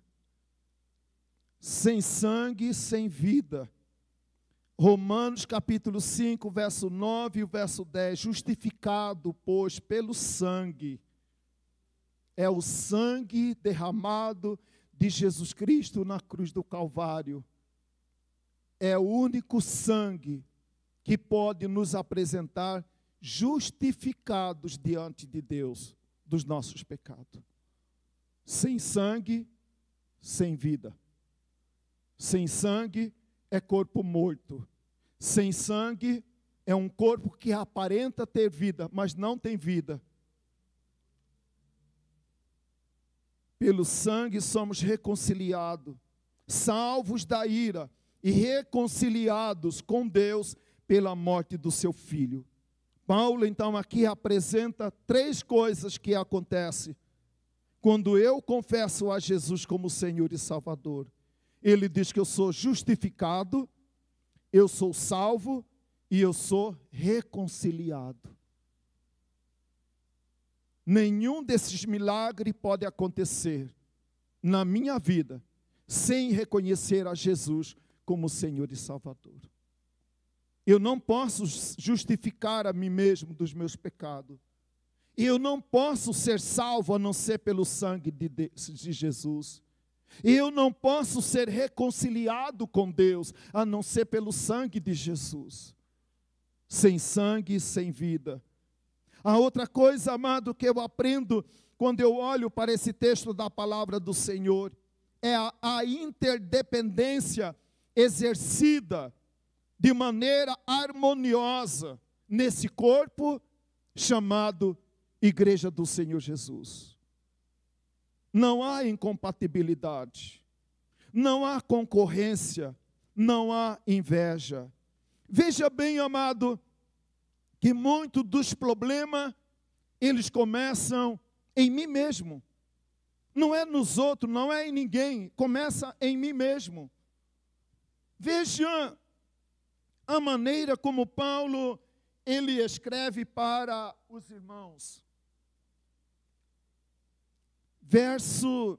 Sem sangue, sem vida. Romanos capítulo 5, verso 9 e o verso 10. Justificado, pois, pelo sangue. É o sangue derramado de Jesus Cristo na cruz do Calvário. É o único sangue que pode nos apresentar justificados diante de Deus dos nossos pecados. Sem sangue, sem vida. Sem sangue é corpo morto. Sem sangue é um corpo que aparenta ter vida, mas não tem vida. Pelo sangue somos reconciliados, salvos da ira e reconciliados com Deus pela morte do seu Filho. Paulo, então, aqui apresenta 3 coisas que acontecem quando eu confesso a Jesus como Senhor e Salvador. Ele diz que eu sou justificado, eu sou salvo e eu sou reconciliado. Nenhum desses milagres pode acontecer na minha vida sem reconhecer a Jesus como Senhor e Salvador. Eu não posso justificar a mim mesmo dos meus pecados. Eu não posso ser salvo a não ser pelo sangue de Jesus. Eu não posso ser reconciliado com Deus a não ser pelo sangue de Jesus. Sem sangue, sem vida. A outra coisa, amado, que eu aprendo quando eu olho para esse texto da palavra do Senhor, é a interdependência exercida de maneira harmoniosa nesse corpo chamado Igreja do Senhor Jesus. Não há incompatibilidade, não há concorrência, não há inveja. Veja bem, amado, que muitos dos problemas, eles começam em mim mesmo. Não é nos outros, não é em ninguém, começa em mim mesmo. Veja a maneira como Paulo, ele escreve para os irmãos. Verso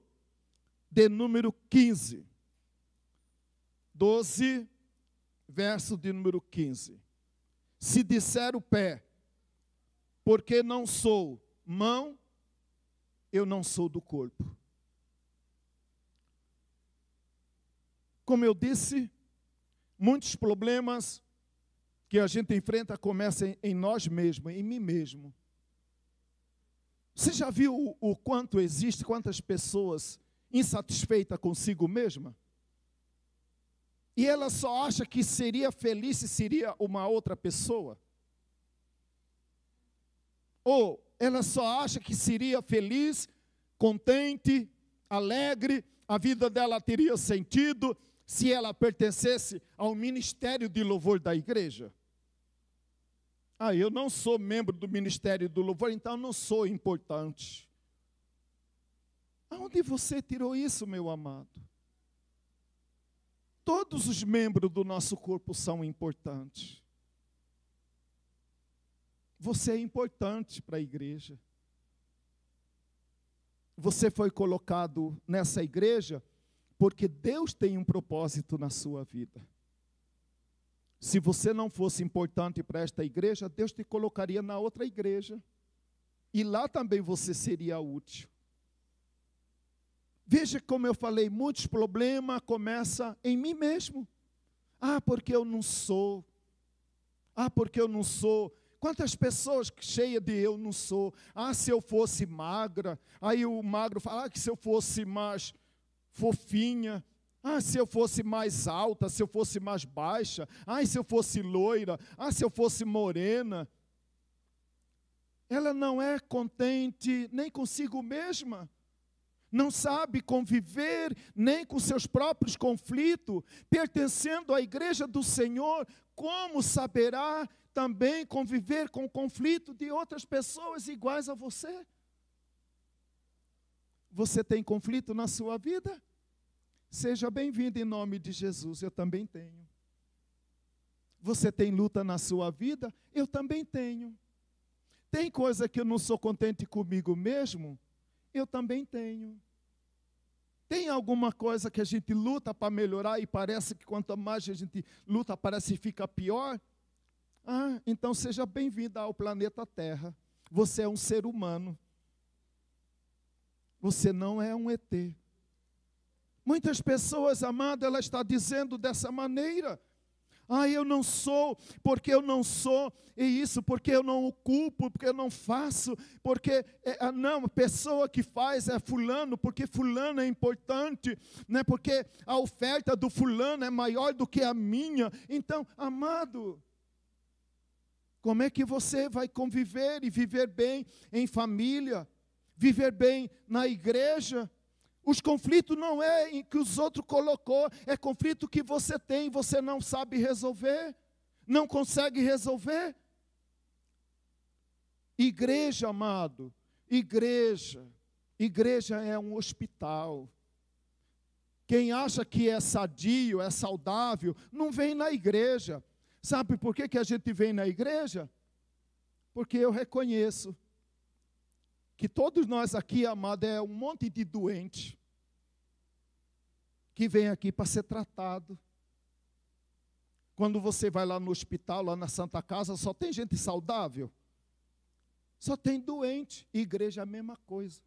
de número 15. 12, verso de número 15. Se disser o pé, porque não sou mão, eu não sou do corpo. Como eu disse, muitos problemas que a gente enfrenta começam em nós mesmos, em mim mesmo. Você já viu o quanto existe, quantas pessoas insatisfeitas consigo mesma? E ela só acha que seria feliz se seria uma outra pessoa? Ou ela só acha que seria feliz, contente, alegre, a vida dela teria sentido se ela pertencesse ao ministério de louvor da igreja? Eu não sou membro do ministério do louvor, então não sou importante. Aonde você tirou isso, meu amado? Todos os membros do nosso corpo são importantes. Você é importante para a igreja. Você foi colocado nessa igreja porque Deus tem um propósito na sua vida. Se você não fosse importante para esta igreja, Deus te colocaria na outra igreja. E lá também você seria útil. Veja como eu falei, muitos problemas começam em mim mesmo. Ah, porque eu não sou. Ah, porque eu não sou. Quantas pessoas cheias de eu não sou. Ah, se eu fosse magra. Aí o magro fala, que se eu fosse mais fofinha. Ah, se eu fosse mais alta, se eu fosse mais baixa. Ah, se eu fosse loira. Ah, se eu fosse morena. Ela não é contente nem consigo mesma. Não sabe conviver nem com seus próprios conflitos. Pertencendo à igreja do Senhor, como saberá também conviver com o conflito de outras pessoas iguais a você? Você tem conflito na sua vida? Seja bem-vindo em nome de Jesus, eu também tenho. Você tem luta na sua vida? Eu também tenho. Tem coisa que eu não sou contente comigo mesmo? Eu também tenho. Tem alguma coisa que a gente luta para melhorar e parece que quanto mais a gente luta, parece que fica pior? Ah, então seja bem-vindo ao planeta Terra. Você é um ser humano. Você não é um ET. Muitas pessoas, amada, ela está dizendo dessa maneira. Ah, eu não sou, porque eu não sou, e isso, porque eu não ocupo, porque eu não faço, porque, não, a pessoa que faz é fulano, porque fulano é importante, né? Porque a oferta do fulano é maior do que a minha. Então, amado, como é que você vai conviver e viver bem em família, viver bem na igreja? Os conflitos não é em que os outros colocou, é conflito que você tem, você não sabe resolver, não consegue resolver. Igreja, amado, igreja é um hospital. Quem acha que é sadio, é saudável, não vem na igreja. Sabe por que a gente vem na igreja? Porque eu reconheço que todos nós aqui, amado, é um monte de doente que vem aqui para ser tratado. Quando você vai lá no hospital, lá na Santa Casa, só tem gente saudável? Só tem doente. Igreja é a mesma coisa.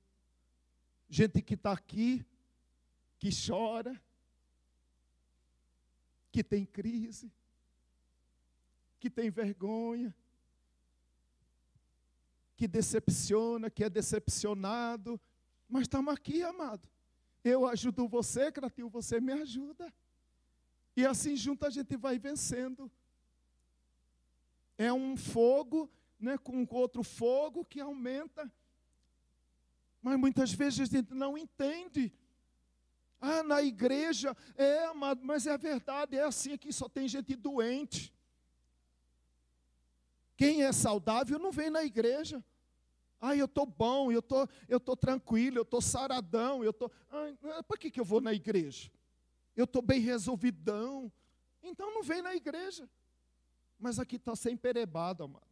Gente que está aqui, que chora, que tem crise, que tem vergonha, que decepciona, que é decepcionado. Mas estamos aqui, amado. Eu ajudo você, Cratil, você me ajuda. E assim junto a gente vai vencendo. É um fogo, né, com outro fogo que aumenta. Mas muitas vezes a gente não entende. Ah, na igreja, amado, mas é verdade, é assim, aqui só tem gente doente. Quem é saudável não vem na igreja. Ah, eu estou bom, eu tô tranquilo, eu estou saradão, para que eu vou na igreja? Eu estou bem resolvidão. Então não vem na igreja. Mas aqui está sem perebado, amado.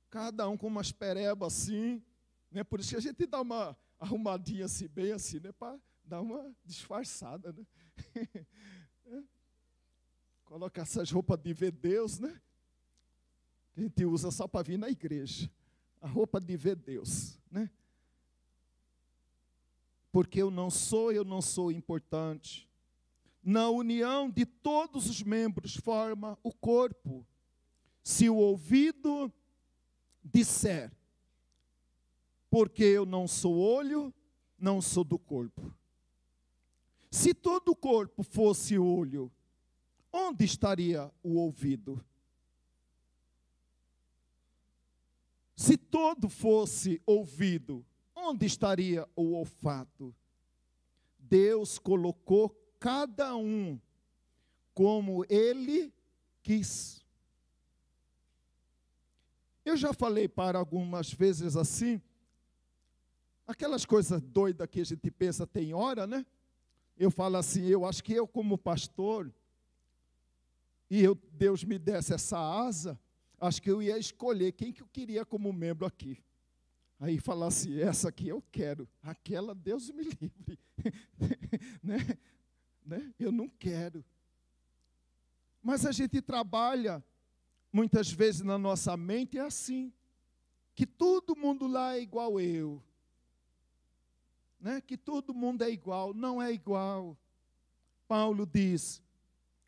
Cada um com umas perebas assim, né? Por isso que a gente dá uma arrumadinha assim, bem assim, né? Para dar uma disfarçada, né? Coloca essas roupas de ver Deus, né? Que a gente usa só para vir na igreja. A roupa de ver Deus, né? Porque eu não sou importante. Na união de todos os membros forma o corpo. Se o ouvido disser, porque eu não sou olho, não sou do corpo. Se todo o corpo fosse olho, onde estaria o ouvido? Se todo fosse ouvido, onde estaria o olfato? Deus colocou cada um como Ele quis. Eu já falei para algumas vezes assim, aquelas coisas doidas que a gente pensa tem hora, né? Eu falo assim, eu acho que eu como pastor, e Deus me desse essa asa, acho que eu ia escolher quem que eu queria como membro aqui. Aí falar assim, essa aqui eu quero, aquela Deus me livre. né? Eu não quero. Mas a gente trabalha, muitas vezes na nossa mente é assim, que todo mundo lá é igual eu. Né? Que todo mundo é igual, não é igual. Paulo diz,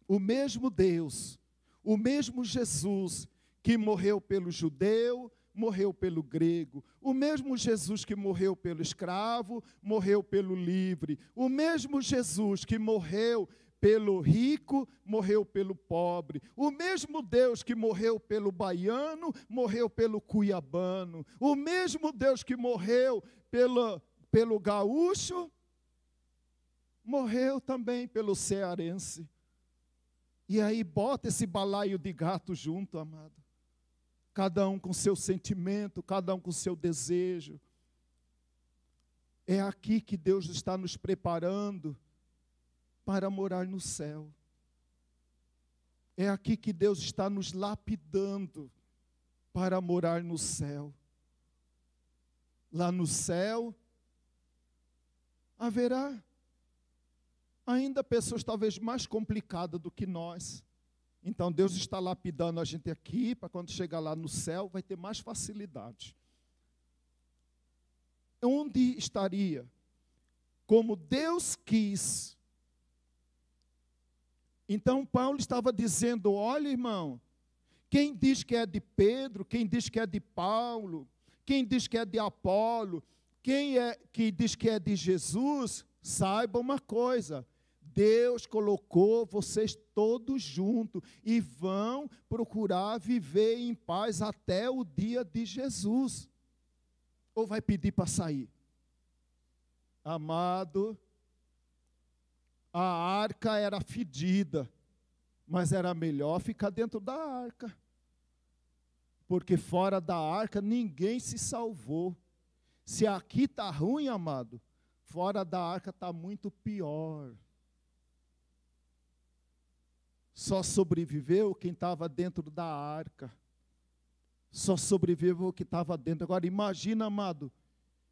o mesmo Deus, o mesmo Jesus que morreu pelo judeu, morreu pelo grego, o mesmo Jesus que morreu pelo escravo, morreu pelo livre, o mesmo Jesus que morreu pelo rico, morreu pelo pobre, o mesmo Deus que morreu pelo baiano, morreu pelo cuiabano, o mesmo Deus que morreu pelo gaúcho, morreu também pelo cearense. E aí bota esse balaio de gato junto, amado. Cada um com seu sentimento, cada um com seu desejo. É aqui que Deus está nos preparando para morar no céu. É aqui que Deus está nos lapidando para morar no céu. Lá no céu haverá ainda pessoas talvez mais complicadas do que nós. Então Deus está lapidando a gente aqui, para quando chegar lá no céu, vai ter mais facilidade. Onde estaria? Como Deus quis. Então Paulo estava dizendo, olha irmão, quem diz que é de Pedro, quem diz que é de Paulo, quem diz que é de Apolo, quem é que diz que é de Jesus, saiba uma coisa, Deus colocou vocês todos juntos e vão procurar viver em paz até o dia de Jesus. Ou vai pedir para sair? Amado, a arca era fedida, mas era melhor ficar dentro da arca. Porque fora da arca ninguém se salvou. Se aqui está ruim, amado, fora da arca está muito pior. Só sobreviveu quem estava dentro da arca. Só sobreviveu quem estava dentro. Agora imagina, amado,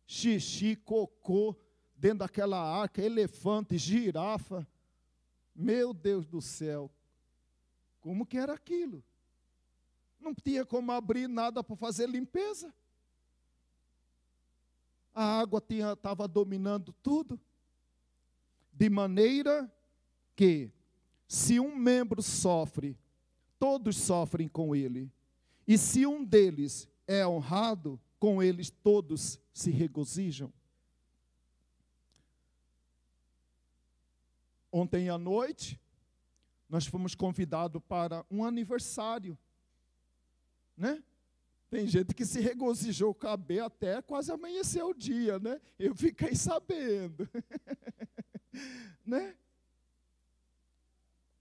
xixi, cocô, dentro daquela arca, elefante, girafa. Meu Deus do céu. Como que era aquilo? Não tinha como abrir nada para fazer limpeza. A água estava dominando tudo. De maneira que, se um membro sofre, todos sofrem com ele. E se um deles é honrado, com eles todos se regozijam. Ontem à noite, nós fomos convidados para um aniversário. Né? Tem gente que se regozijou caber até quase amanhecer o dia, né? Eu fiquei sabendo. Né?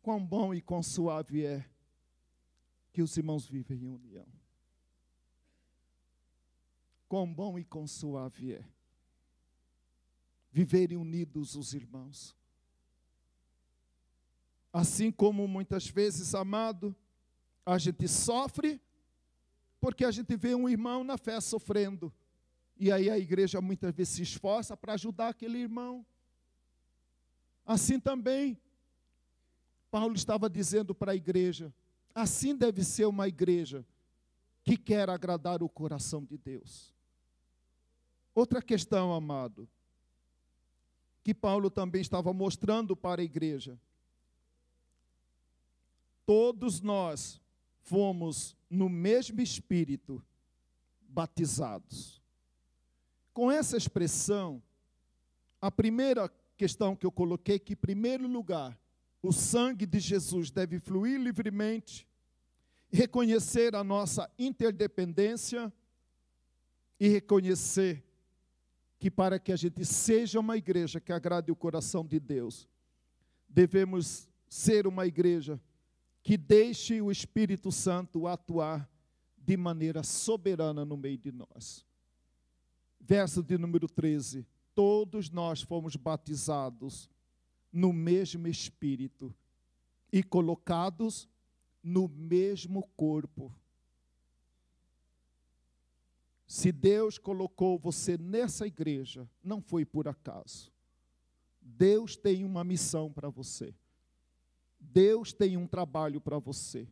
Quão bom e quão suave é que os irmãos vivem em união. Quão bom e quão suave é viverem unidos os irmãos. Assim como muitas vezes, amado, a gente sofre porque a gente vê um irmão na fé sofrendo. E aí a igreja muitas vezes se esforça para ajudar aquele irmão. Assim também, Paulo estava dizendo para a igreja, assim deve ser uma igreja que quer agradar o coração de Deus. Outra questão, amado, que Paulo também estava mostrando para a igreja. Todos nós fomos no mesmo Espírito batizados. Com essa expressão, a primeira questão que eu coloquei, que em primeiro lugar, o sangue de Jesus deve fluir livremente, reconhecer a nossa interdependência e reconhecer que para que a gente seja uma igreja que agrade o coração de Deus, devemos ser uma igreja que deixe o Espírito Santo atuar de maneira soberana no meio de nós. Verso de número 13. Todos nós fomos batizados no mesmo Espírito e colocados no mesmo corpo. Se Deus colocou você nessa igreja, não foi por acaso. Deus tem uma missão para você. Deus tem um trabalho para você.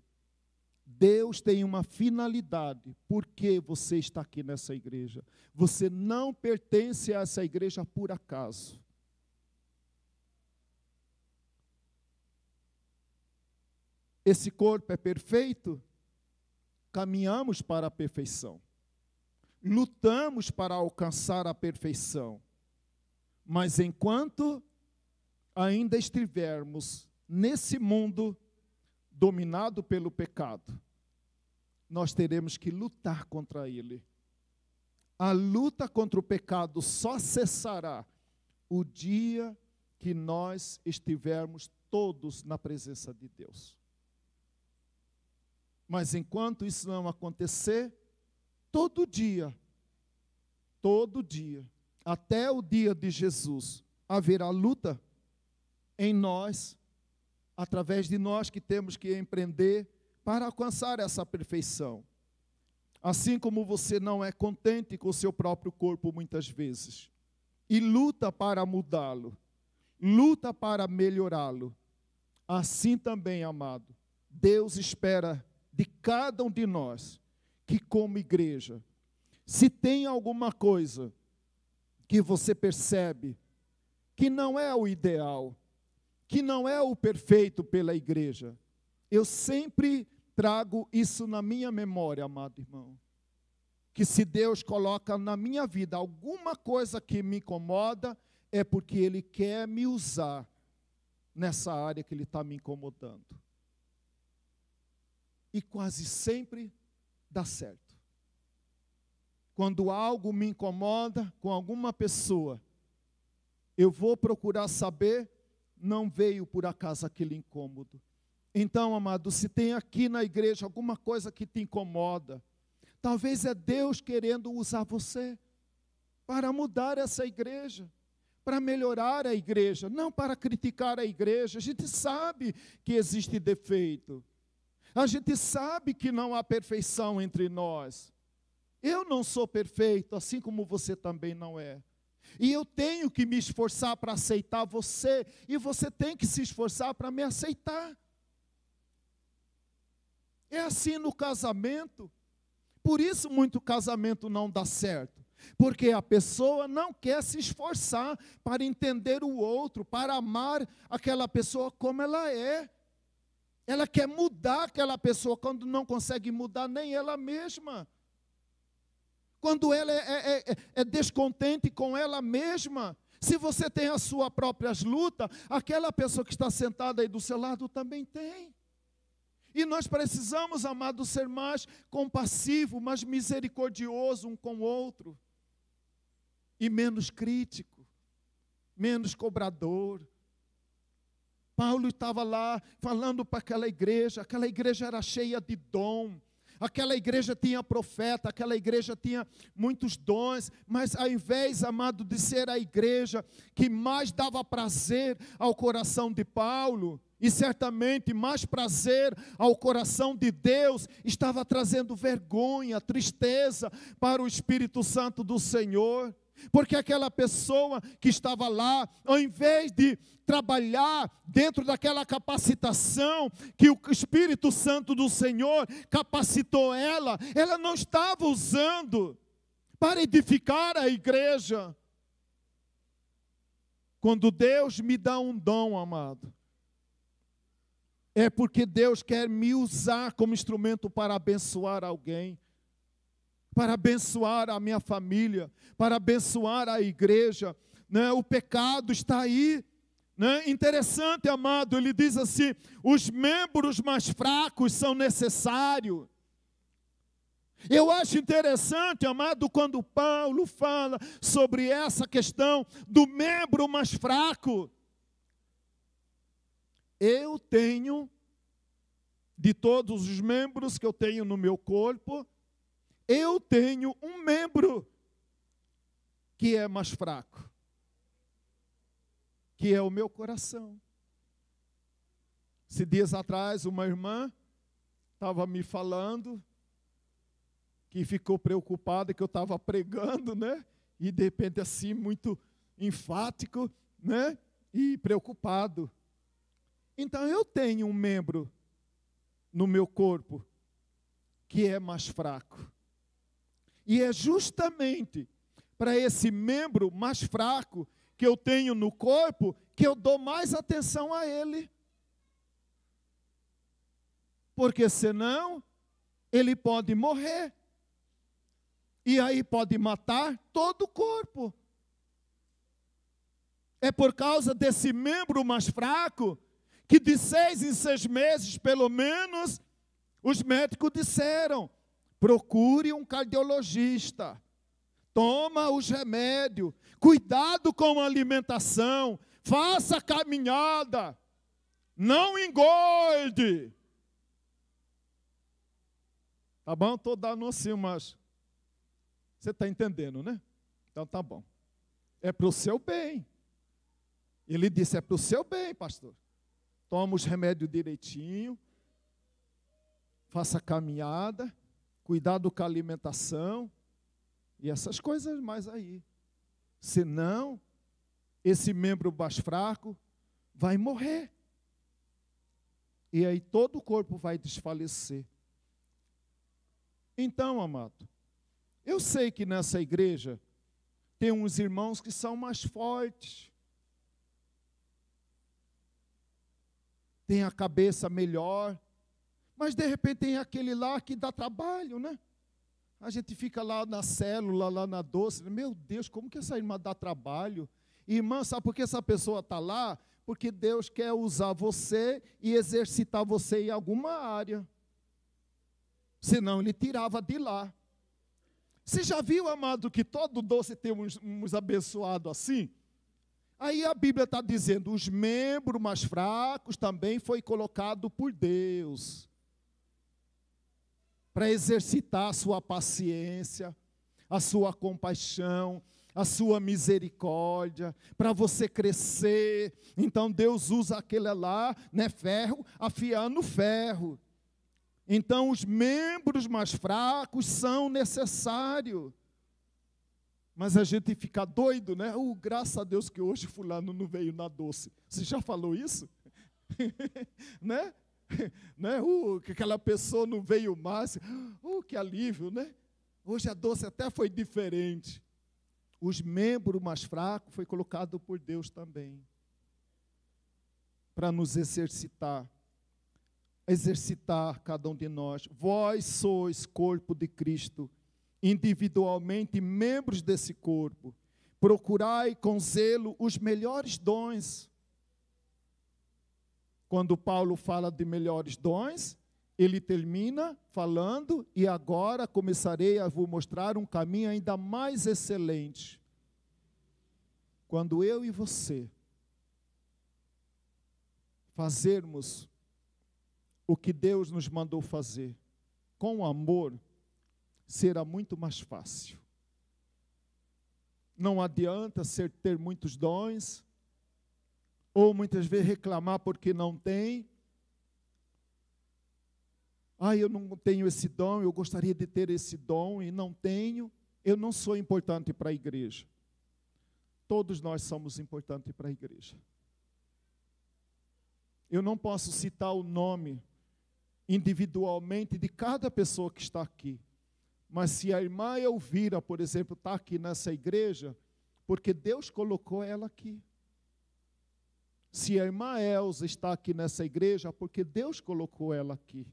Deus tem uma finalidade. Por que você está aqui nessa igreja? Você não pertence a essa igreja por acaso. Esse corpo é perfeito? Caminhamos para a perfeição. Lutamos para alcançar a perfeição. Mas enquanto ainda estivermos nesse mundo dominado pelo pecado, nós teremos que lutar contra ele. A luta contra o pecado só cessará o dia que nós estivermos todos na presença de Deus. Mas enquanto isso não acontecer, todo dia, até o dia de Jesus, haverá luta em nós, através de nós que temos que empreender para alcançar essa perfeição. Assim como você não é contente com o seu próprio corpo muitas vezes, e luta para mudá-lo, luta para melhorá-lo, assim também, amado, Deus espera de cada um de nós, que como igreja, se tem alguma coisa que você percebe que não é o ideal, que não é o perfeito pela igreja, eu sempre trago isso na minha memória, amado irmão, que se Deus coloca na minha vida alguma coisa que me incomoda, é porque Ele quer me usar nessa área que Ele está me incomodando. E quase sempre dá certo. Quando algo me incomoda com alguma pessoa, eu vou procurar saber, não veio por acaso aquele incômodo. Então, amado, se tem aqui na igreja alguma coisa que te incomoda, talvez é Deus querendo usar você para mudar essa igreja, para melhorar a igreja, não para criticar a igreja. A gente sabe que existe defeito. A gente sabe que não há perfeição entre nós. Eu não sou perfeito, assim como você também não é. E eu tenho que me esforçar para aceitar você, e você tem que se esforçar para me aceitar. É assim no casamento. Por isso muito casamento não dá certo. Porque a pessoa não quer se esforçar para entender o outro, para amar aquela pessoa como ela é. Ela quer mudar aquela pessoa quando não consegue mudar nem ela mesma. Quando ela é descontente com ela mesma. Se você tem as suas próprias lutas, aquela pessoa que está sentada aí do seu lado também tem. E nós precisamos, amado, ser mais compassivo, mais misericordioso um com o outro. E menos crítico, menos cobrador. Paulo estava lá falando para aquela igreja era cheia de dom, aquela igreja tinha profeta, aquela igreja tinha muitos dons, mas ao invés, amado, de ser a igreja que mais dava prazer ao coração de Paulo, e certamente mais prazer ao coração de Deus, estava trazendo vergonha, tristeza para o Espírito Santo do Senhor. Porque aquela pessoa que estava lá, ao invés de trabalhar dentro daquela capacitação que o Espírito Santo do Senhor capacitou ela não estava usando para edificar a igreja. Quando Deus me dá um dom, amado, é porque Deus quer me usar como instrumento para abençoar alguém, para abençoar a minha família, para abençoar a igreja, né? O pecado está aí, né? Interessante, amado, ele diz assim, os membros mais fracos são necessários. Eu acho interessante, amado, quando Paulo fala sobre essa questão do membro mais fraco. Eu tenho, de todos os membros que eu tenho no meu corpo, eu tenho um membro que é mais fraco, que é o meu coração. Esses dias atrás, uma irmã estava me falando que ficou preocupada que eu estava pregando, né? E de repente assim, muito enfático, né? E preocupado. Então eu tenho um membro no meu corpo que é mais fraco. E é justamente para esse membro mais fraco que eu tenho no corpo que eu dou mais atenção a ele. Porque senão ele pode morrer. E aí pode matar todo o corpo. É por causa desse membro mais fraco que de 6 em 6 meses, pelo menos, os médicos disseram: procure um cardiologista, toma os remédios, cuidado com a alimentação, faça caminhada, não engorde. Tá bom? Estou dando assim umas... Você está entendendo, né? Então tá bom. É para o seu bem. Ele disse, é para o seu bem, pastor. Toma os remédios direitinho, faça caminhada, cuidado com a alimentação e essas coisas mais aí. Senão, esse membro mais fraco vai morrer. E aí todo o corpo vai desfalecer. Então, amado, eu sei que nessa igreja tem uns irmãos que são mais fortes. Tem a cabeça melhor. Mas de repente tem aquele lá que dá trabalho, né? A gente fica lá na célula, lá na doce. Meu Deus, como que essa irmã dá trabalho? Irmã, sabe por que essa pessoa está lá? Porque Deus quer usar você e exercitar você em alguma área. Senão ele tirava de lá. Você já viu, amado, que todo doce tem uns abençoados assim? Aí a Bíblia está dizendo, os membros mais fracos também foi colocado por Deus. Para exercitar a sua paciência, a sua compaixão, a sua misericórdia, para você crescer. Então Deus usa aquele lá, né, ferro, afiando ferro. Então os membros mais fracos são necessários. Mas a gente fica doido, né? Graças a Deus que hoje fulano não veio na doce. Você já falou isso? Né? Né? Que aquela pessoa não veio mais. Que alívio, né? Hoje a doce até foi diferente. Os membros mais fracos foi colocado por Deus também. Para nos exercitar. Exercitar cada um de nós. Vós sois corpo de Cristo, individualmente membros desse corpo. Procurai com zelo os melhores dons. Quando Paulo fala de melhores dons, ele termina falando, e agora começarei a vos mostrar um caminho ainda mais excelente. Quando eu e você fazermos o que Deus nos mandou fazer, com amor, será muito mais fácil. Não adianta ter muitos dons, ou muitas vezes reclamar porque não tem. Eu não tenho esse dom, eu gostaria de ter esse dom e não tenho. Eu não sou importante para a igreja. Todos nós somos importantes para a igreja. Eu não posso citar o nome individualmente de cada pessoa que está aqui. Mas se a irmã Elvira, por exemplo, está aqui nessa igreja, porque Deus colocou ela aqui. Se a irmã Elza está aqui nessa igreja, porque Deus colocou ela aqui.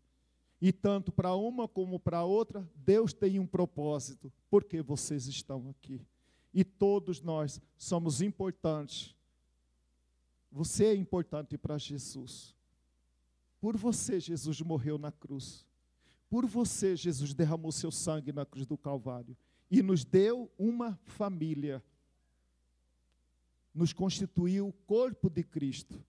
E tanto para uma como para outra, Deus tem um propósito, porque vocês estão aqui. E todos nós somos importantes. Você é importante para Jesus. Por você, Jesus morreu na cruz. Por você, Jesus derramou seu sangue na cruz do Calvário. E nos deu uma família. Nos constituiu o corpo de Cristo.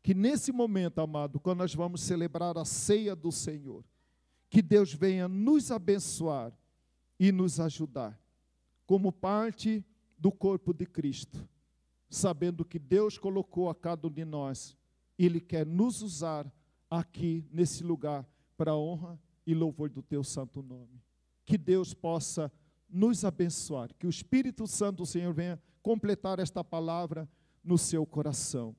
Que nesse momento, amado, quando nós vamos celebrar a ceia do Senhor, que Deus venha nos abençoar e nos ajudar, como parte do corpo de Cristo, sabendo que Deus colocou a cada um de nós, e Ele quer nos usar aqui, nesse lugar, para a honra e louvor do Teu santo nome. Que Deus possa nos abençoar, que o Espírito Santo do Senhor venha completar esta palavra no seu coração.